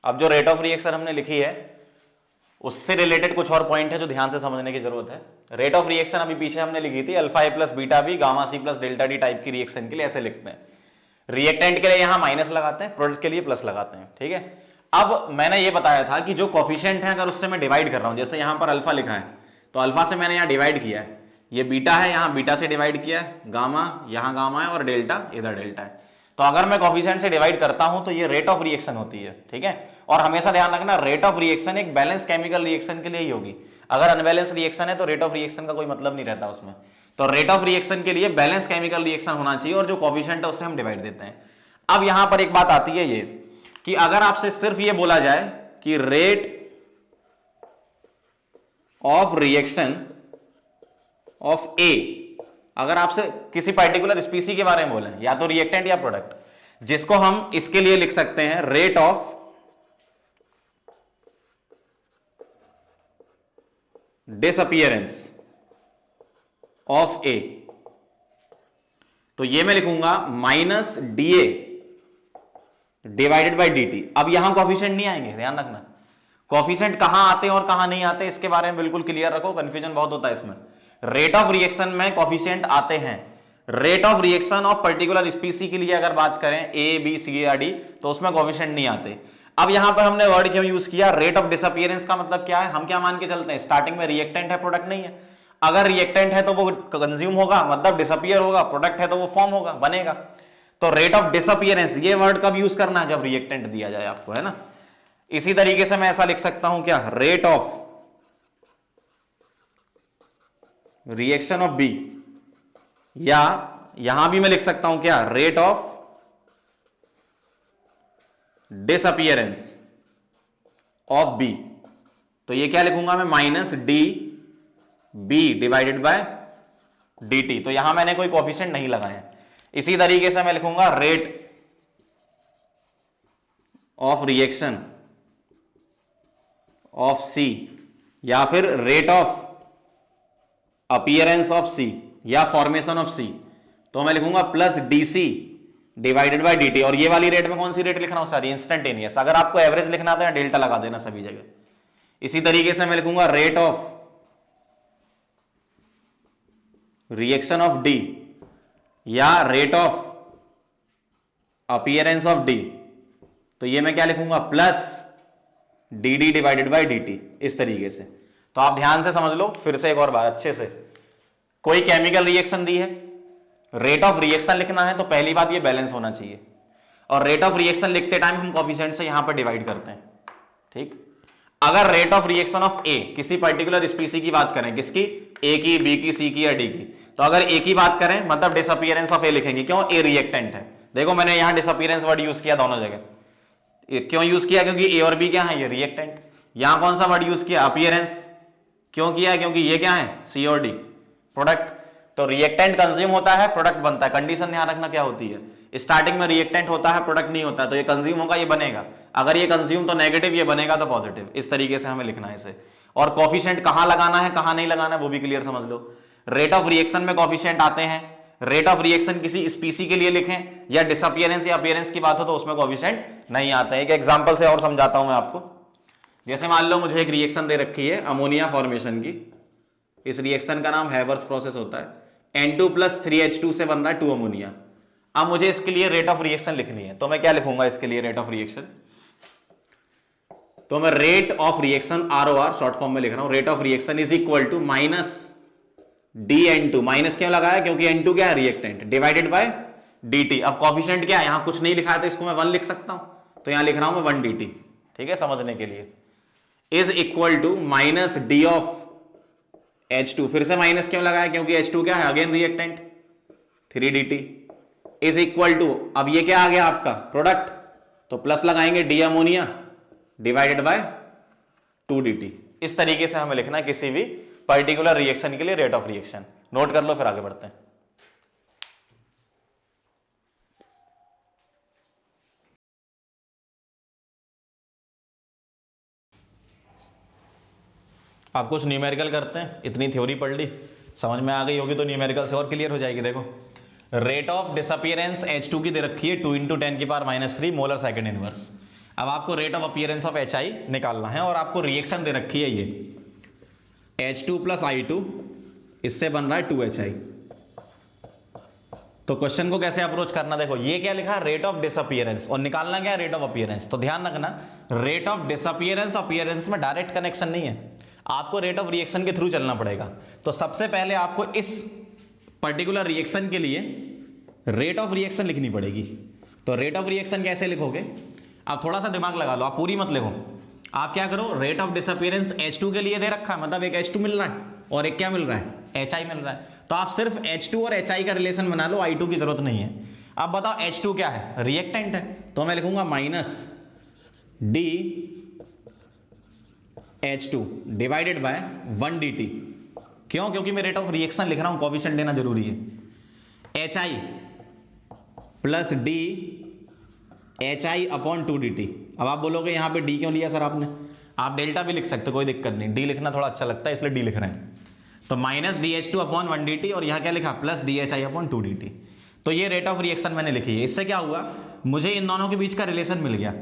अब जो rate of reaction हमने लिखी है उससे रिलेटेड कुछ और पॉइंट है जो ध्यान से समझने की जरूरत है। रेट ऑफ रिएक्शन अभी पीछे हमने लिखी थी alpha A plus beta B gamma C plus delta D type की रिएक्शन के लिए ऐसे लिखते हैं। रिएक्टेंट के लिए यहां माइनस लगाते हैं, प्रोडक्ट के लिए प्लस लगाते हैं, ठीक है। अब मैंने ये बताया था कि जो कॉफिशिएंट है अगर उससे मैं डिवाइड कर रहा हूं, जैसे यहां पर अल्फा लिखा है तो अल्फा से मैंने यहां डिवाइड किया है, ये बीटा है यहां बीटा से डिवाइड किया है, गामा यहां गामा है और डेल्टा इधर डेल्टा है। तो अगर मैं कॉफिशिएंट से डिवाइड करता हूं तो ये रेट ऑफ रिएक्शन होती है, ठीक है। और हमेशा ध्यान रखना रेट ऑफ रिएक्शन एक बैलेंस केमिकल रिएक्शन के लिए ही होगी। अगर अनबैलेंस रिएक्शन है तो रेट ऑफ रिएक्शन का कोई मतलब नहीं रहता उसमें। तो रेट ऑफ रिएक्शन के लिए बैलेंस केमिकल रिएक्शन होना चाहिए और जो कॉफिशिएंट है उससे हम डिवाइड देते हैं। अब यहां पर एक बात आती है ये कि अगर आपसे सिर्फ ये बोला जाए कि रेट ऑफ रिएक्शन ऑफ ए, अगर आपसे किसी पर्टिकुलर स्पीसी के बारे में बोले या तो रिएक्टेंट या प्रोडक्ट, जिसको हम इसके लिए लिख सकते हैं रेट ऑफ डिसअपीयरेंस ऑफ ए, तो ये मैं लिखूंगा minus D A divided by D T. अब यहां कॉफिशिएंट नहीं आएंगे, ध्यान रखना। कॉफिशिएंट कहां आते हैं और कहां नहीं आते इसके बारे में बिल्कुल क्लियर रखो, कंफ्यूजन बहुत होता है इसमें। रेट ऑफ रिएक्शन में कॉफिशिएंट आते हैं। Rate of reaction of particular स्पीसी के लिए अगर बात करें ए बी सी या डी तो उसमें कॉफिशिएंट नहीं आते। अब यहां पर हमने वर्ड क्यों यूज किया रेट ऑफ डिसअपीयरेंस का मतलब क्या है, हम क्या मान के चलते हैं स्टार्टिंग में रिएक्टेंट है प्रोडक्ट नहीं है। अगर रिएक्टेंट है तो वो कंज्यूम होगा मतलब डिसअपीयर होगा, प्रोडक्ट है तो वो फॉर्म होगा बनेगा। तो रेट ऑफ डिसअपीयरेंस ये वर्ड कब यूज करना है, जब रिएक्टेंट दिया जाए आपको, है ना। इसी तरीके से मैं ऐसा लिख सकता हूं क्या, rate of reaction of B, या यहां भी मैं लिख सकता हूं क्या, rate of disappearance of B. तो ये क्या लिखूंगा मैं, minus d B divided by d t. तो यहां मैंने कोई कोफिशिएंट नहीं लगाए। इसी तरीके से मैं लिखूंगा rate of reaction of C, या फिर rate of appearance of C या फॉर्मेशन ऑफ सी। तो मैं लिखूंगा plus d C divided by d t. और ये वाली रेट में कौन सी रेट लिखना हो, सारी इंस्टेंटेनियस। अगर आपको एवरेज लिखना है तो यहां डेल्टा लगा देना सभी जगह। इसी तरीके से मैं लिखूंगा rate of reaction of D या rate of appearance of D. तो ये मैं क्या लिखूंगा, plus D D divided by D T, इस तरीके से। तो आप ध्यान से समझ लो फिर से एक और बार अच्छे से। कोई केमिकल रिएक्शन दी है, रेट ऑफ रिएक्शन लिखना है तो पहली बात ये बैलेंस होना चाहिए। और रेट ऑफ रिएक्शन लिखते टाइम हम कोफिशिएंट से यहां पर डिवाइड करते हैं, ठीक। अगर रेट ऑफ रिएक्शन ऑफ ए, किसी पर्टिकुलर स्पीसी की बात करें, किसकी, ए की, बी की, सी की या डी की, तो अगर ए की बात करें मतलब डिसअपीयरेंस ऑफ ए लिखेंगे। क्यों, ए रिएक्टेंट है। देखो मैंने यहां डिसअपीयरेंस वर्ड यूज किया दोनों जगह। क्यों यूज किया, क्योंकि ए और बी क्या है, ये रिएक्टेंट। यहां कौन सा वर्ड यूज किया, अपीयरेंस। क्यों किया, क्योंकि ये क्या है, सी और डी, प्रोडक्ट। तो रिएक्टेंट कंज्यूम होता है, प्रोडक्ट बनता है। कंडीशन ध्यान रखना क्या होती है, स्टार्टिंग में रिएक्टेंट होता है, प्रोडक्ट नहीं होता। तो ये कंज्यूम होगा, ये बनेगा। अगर ये कंज्यूम तो नेगेटिव, ये बनेगा तो पॉजिटिव। इस तरीके से हमें लिखना है इसे। और कॉफिशिएंट कहां लगाना है कहां नहीं लगाना है वो भी क्लियर समझ लो। रेट ऑफ रिएक्शन में कॉफिशिएंट आते हैं। रेट ऑफ रिएक्शन किसी स्पीसी के लिए लिखें या डिसअपीयरेंस या अपीयरेंस की बात हो तो उसमें कॉफिशिएंट नहीं आते हैं। एक एग्जांपल से और समझाता हूं मैं आपको। जैसे मान लो मुझे एक रिएक्शन दे रखी है अमोनिया फॉर्मेशन की। इस रिएक्शन का नाम हैवर्स प्रोसेस होता है। N2 प्लस 3H2 से बन रहा है 2 अमोनिया। अब मुझे इसके लिए रेट ऑफ रिएक्शन लिखनी है तो मैं क्या लिखूंगा इसके लिए रेट ऑफ रिएक्शन, तो मैं rate of reaction ROR short form में लिख रहा हूं। Rate of reaction is equal to minus DN2। Minus क्यों लगाया, क्योंकि N2 क्या है, रिएक्टेंट, डिवाइडेड बाय DT। अब कॉफिशिएंट क्या है, यहां कुछ नहीं लिखा है तो इसको मैं 1 लिख सकता हूं। तो यहां लिख रहा हूं मैं 1 DT, ठीक है, समझने के लिए। Is equal to minus D of H2। फिर से माइनस क्यों लगाया, क्योंकि H2 क्या है, again reactant, 3 DT। Is equal to, अब ये क्या आ गया आपका प्रोडक्ट, तो प्लस लगाएंगे D ammonia divided by 2 DT। इस तरीके से हमें लिखना है किसी भी पर्टिकुलर रिएक्शन के लिए रेट ऑफ रिएक्शन। नोट कर लो, फिर आगे बढ़ते हैं। आप कुछ न्यूमेरिकल करते हैं, इतनी थ्योरी पढ़ ली, समझ में आ गई होगी तो न्यूमेरिकल से और क्लियर हो जाएगी। देखो रेट ऑफ डिसअपीयरेंस H2 की दे रखी है 2 × 10⁻³ मोलर सेकंड इनवर्स। अब आपको rate of appearance of HI निकालना है और आपको रिएक्शन दे रखी है ये H2 प्लस I2, इससे बन रहा है 2HI। तो क्वेश्चन को कैसे अप्रोच करना, देखो ये क्या लिखा, रेट ऑफ डिसअपीयरेंस, और निकालना क्या है, रेट ऑफ अपीयरेंस। तो ध्यान रखना, रेट ऑफ डिसअपीयरेंस अपीयरेंस में डायरेक्ट कनेक्शन नहीं है, आपको रेट ऑफ रिएक्शन के थ्रू चलना पड़ेगा। तो सबसे पहले आपको इस पर्टिकुलर रिएक्शन के लिए रेट ऑफ रिएक्शन लिखनी पड़ेगी। तो रेट ऑफ रिएक्शन कैसे लिखोगे, आप थोड़ा सा दिमाग लगा लो, आप पूरी मत लिखो। आप क्या करो, रेट ऑफ डिसअपीयरेंस H2 के लिए दे रखा है, मतलब एक H2 मिल रहा है और एक क्या मिल रहा है, HI मिल रहा है। तो आप सिर्फ H2 और HI का रिलेशन बना लो, I2 की जरूरत नहीं है। अब बताओ H2 क्या है, रिएक्टेंट है, तो मैं लिखूंगा minus D H2 divided by 1 dt। क्यों, क्योंकि मैं रेट ऑफ रिएक्शन लिख रहा हूं, कोफिशिएंट लेना जरूरी है। HI plus D HI upon 2 dt। अब आप बोलोगे यहां पे D क्यों लिया सर आपने, आप डेल्टा भी लिख सकते हो, कोई दिक्कत नहीं, D लिखना थोड़ा अच्छा लगता है इसलिए D लिख रहे हैं। तो माइनस DH2 अपॉन 1 dt और यहां क्या लिखा, प्लस DHI अपॉन 2 dt। तो ये रेट ऑफ रिएक्शन मैंने लिखी है। इससे क्या हुआ, मुझे इन दोनों के बीच का रिलेशन मिल गया।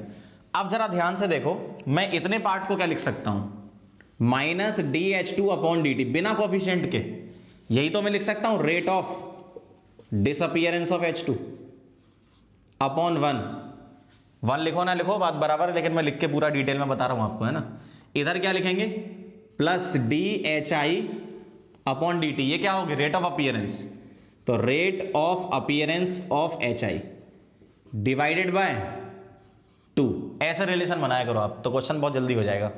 अब जरा ध्यान से देखो, मैं इतने पार्ट को क्या लिख सकता हूं, माइनस DH2 अपॉन dt बिना कोफिशिएंट के, यही तो मैं लिख सकता हूं rate of disappearance of H2 upon 1 लिखो ना लिखो बात बराबर है, लेकिन मैं लिख के पूरा डिटेल में बता रहा हूं आपको, है ना। इधर क्या लिखेंगे, प्लस DHI अपॉन dt, ये क्या होगी, रेट ऑफ अपीयरेंस। तो rate of appearance of HI divided by 2, ऐसे रिलेशन बनाया करो आप, तो क्वेश्चन बहुत जल्दी हो जाएगा।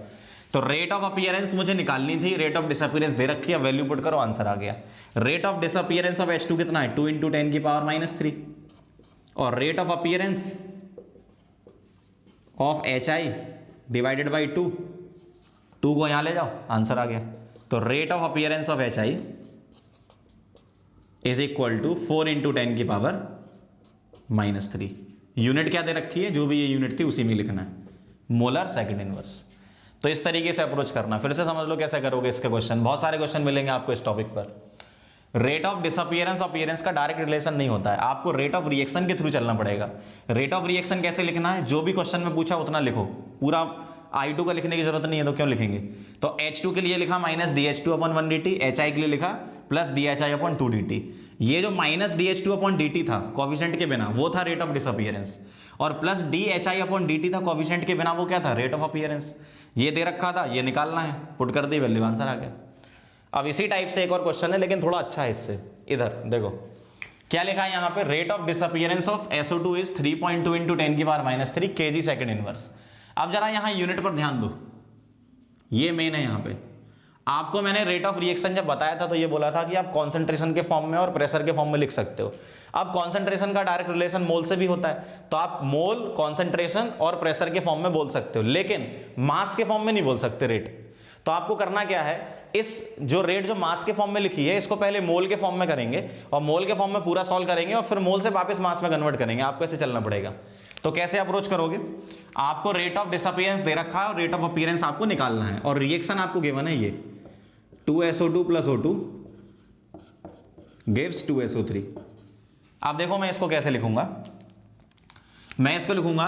तो रेट ऑफ अपीयरेंस मुझे निकालनी थी, रेट ऑफ डिसअपीयरेंस दे रखी है, वैल्यू पुट करो, आंसर आ गया। Rate of disappearance of H2 कितना है, 2 × 10 की पावर -3, और rate of appearance of HI divided by 2 को यहां ले जाओ, आंसर आ गया। तो rate of appearance of HI is equal to 4 × 10 की पावर -3। यूनिट क्या दे रखी है, जो भी ये यूनिट थी उसी में लिखना है, मोलर सेकंड इनवर्स। तो इस तरीके से अप्रोच करना, फिर से समझ लो कैसे करोगे इसके क्वेश्चन, बहुत सारे क्वेश्चन मिलेंगे आपको इस टॉपिक पर। रेट ऑफ डिसअपीयरेंस अपीयरेंस का डायरेक्ट रिलेशन नहीं होता है, आपको रेट ऑफ रिएक्शन के थ्रू चलना पड़ेगा। रेट ऑफ रिएक्शन कैसे लिखना है, जो भी क्वेश्चन में पूछा उतना लिखो, पूरा I2 का लिखने की जरूरत नहीं है, तो क्यों लिखेंगे। तो H2 के लिए लिखा minus DH2 upon 1 dt, HI के लिए लिखा प्लस DHI अपॉन 2 dt। ये जो माइनस DH2 अपॉन dt था कोफिशिएंट के बिना, वो था रेट ऑफ डिसअपीयरेंस, और प्लस DHI अपॉन dt था कोफिशिएंट के बिना, वो क्या था, रेट ऑफ अपीयरेंस। ये दे रखा था, ये निकालना है, पुट कर दी, वैल्यू आंसर आ गया। अब इसी टाइप से एक और क्वेश्चन है, लेकिन थोड़ा अच्छा है इससे। इधर देखो क्या लिखा है यहाँ पे, rate of disappearance of SO2 is 3.2 × 10 की पावर -3 kg सेकंड इनवर्स। अब जरा यहाँ यूनिट पर ध्यान दो, ये मेन है। यहाँ पे आपको मैंने रेट ऑफ रिएक्शन जब बताया था तो ये बोला था कि आप कॉन्सेंट्रेशन के फॉर्म में और प्रेशर के फॉर्म में लिख सकते हो। अब कॉन्सेंट्रेशन का डायरेक्ट रिलेशन मोल से भी होता है, तो आप मोल, कॉन्सेंट्रेशन और प्रेशर के फॉर्म में बोल सकते हो, लेकिन मास के फॉर्म में नहीं बोल सकते रेट। तो आपको करना क्या है, इस जो रेट जो मास के फॉर्म में लिखी है इसको पहले मोल के फॉर्म में करेंगे, और मोल के फॉर्म में पूरा सॉल्व करेंगे, और फिर मोल से वापस मास में कन्वर्ट करेंगे। आपको ऐसे चलना पड़ेगा। तो कैसे अप्रोच करोगे, आपको रेट ऑफ डिसअपीयरेंस दे रखा है और रेट ऑफ अपीयरेंस आपको निकालना है, और रिएक्शन आपको गिवन है ये 2SO2 plus O2 gives 2SO3। अब देखो मैं इसको कैसे लिखूंगा, मैं इसको लिखूंगा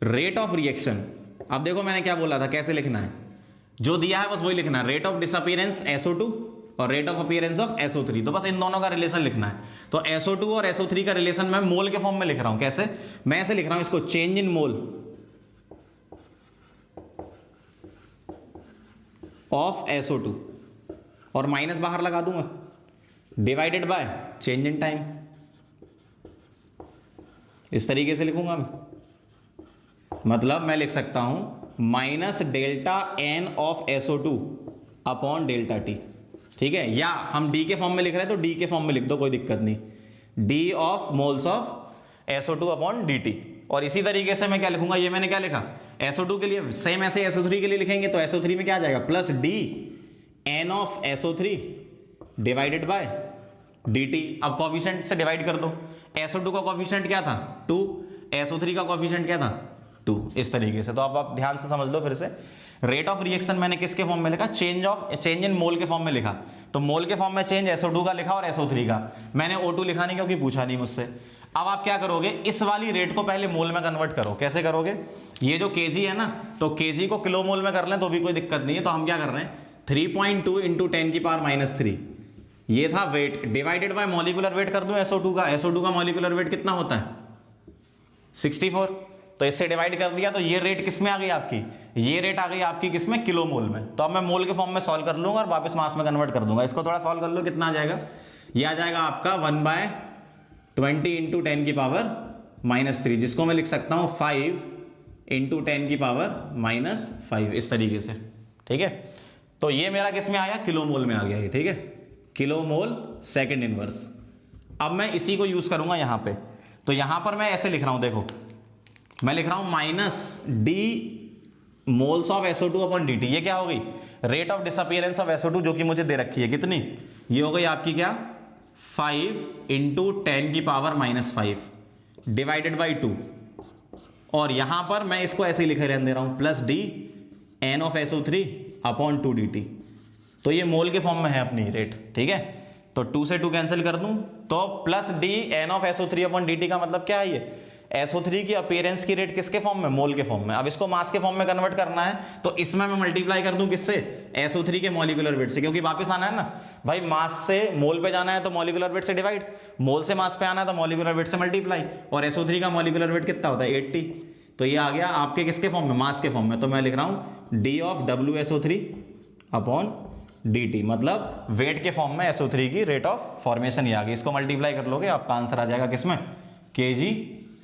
रेट ऑफ रिएक्शन। अब देखो मैंने क्या बोला था, कैसे लिखना है, जो दिया है बस वही लिखना है, रेट ऑफ डिसअपीयरेंस SO2 और rate of appearance of SO3। तो बस इन दोनों का रिलेशन लिखना है। तो SO2 और SO3 का रिलेशन मैं मोल के फॉर्म में लिख रहा हूं। कैसे, मैं ऐसे लिख रहा हूं इसको, change in mole of SO2 और माइनस बाहर लगा दूंगा, divided by change in time. इस तरीके से लिखूंगा मैं, मतलब मैं लिख सकता हूं minus delta N of SO2 upon delta T। ठीक है, या हम D के फॉर्म में लिख रहे हैं तो D के फॉर्म में लिख दो, कोई दिक्कत नहीं, D of moles of SO2 upon dt। और इसी तरीके से मैं क्या लिखूंगा, ये मैंने क्या लिखा, SO2 के लिए सेम ऐसे SO3 के लिए लिखेंगे, तो SO3 में क्या आ जाएगा, plus D N of SO3 divided by dt। अब कोफिशिएंट से डिवाइड कर दो, SO2 का कोफिशिएंट क्या था 2, SO3 का कोफिशिएंट क्या था 2। इस तरीके से, तो आप ध्यान से समझ लो फिर से। रेट ऑफ रिएक्शन मैंने किसके फॉर्म में लिखा, चेंज इन मोल के फॉर्म में लिखा। तो मोल के फॉर्म में चेंज SO2 का लिखा और SO3 का, मैंने O2 लिखा नहीं क्योंकि पूछा नहीं मुझसे। अब आप क्या करोगे, इस वाली रेट को पहले मोल में कन्वर्ट करो। कैसे करोगे, ये जो केजी है ना, तो केजी को किलो मोल में कर लें तो भी कोई दिक्कत नहीं है। तो हम क्या कर रहे हैं, 3.2 इंटू 10 की पावर -3, ये था weight, divided by molecular weight कर दूं SO2 का। SO2 का मॉलिक्यूलर वेट कितना होता है 64, तो इससे डिवाइड कर दिया, तो ये रेट किस में आ गई आपकी, ये रेट आ गई आपकी किस में, किलो मोल में। तो अब मैं मोल के फॉर्म में सॉल्व कर लूंगा और वापस मास में कन्वर्ट कर दूंगा। इसको थोड़ा सॉल्व कर लो, कितना आ जाएगा, ये आ जाएगा आपका 1/20 इंटू 10 की पावर -3, जिसको मैं लिख सकता हूं 5 इंटू 10 की पावर -5, इस तरीके से। ठीक है, तो ये मेरा किस में आया, किलो मोल में आ गया ये। ठीक है, किलो मोल सेकेंड इनवर्स। अब मैं इसी को यूज करूंगा यहां पे, तो यहां पर मैं ऐसे लिख रहा हूं, देखो मैं लिख रहा हूं -d moles of SO2 upon dt। ये क्या हो गई, rate of disappearance of SO2 जो कि मुझे दे रखी है, कितनी, ये हो गई आपकी क्या, 5 इंटू 10 की पावर -5 डिवाइडेड बाई 2, और यहां पर मैं इसको ऐसे ही लिखे रहने दे रहा हूं, plus d n of SO3 upon 2 dt। तो ये मोल के फॉर्म में है अपनी रेट। ठीक है, तो 2 से 2 कैंसिल कर दूं, तो plus d n of SO3 upon dt का मतलब क्या है, ये SO3 की अपीयरेंस की रेट किसके फॉर्म में, मोल के फॉर्म में। अब इसको मास के फॉर्म में कन्वर्ट करना है, तो इसमें मैं मल्टीप्लाई कर दूं किससे, SO3 के मॉलिक्यूलर वेट से, क्योंकि वापस आना है ना भाई, मास से मोल पे जाना है तो मॉलिक्यूलर वेट से डिवाइड, मोल से मास पे आना है तो मॉलिक्यूलर वेट से मल्टीप्लाई, और SO3 का मॉलिक्यूलर वेट कितना होता है 80। तो ये आ गया आपके किसके फॉर्म में, मास के फॉर्म में। तो मैं लिख रहा हूं d of WSO3 upon dt, मतलब वेट के फॉर्म में SO3 की रेट ऑफ फॉर्मेशन ये आ गई। इसको मल्टीप्लाई कर लोगे, आपका आंसर आ जाएगा किसमें, kg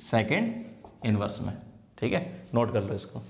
सेकेंड इनवर्स में। ठीक है, नोट कर लो इसको।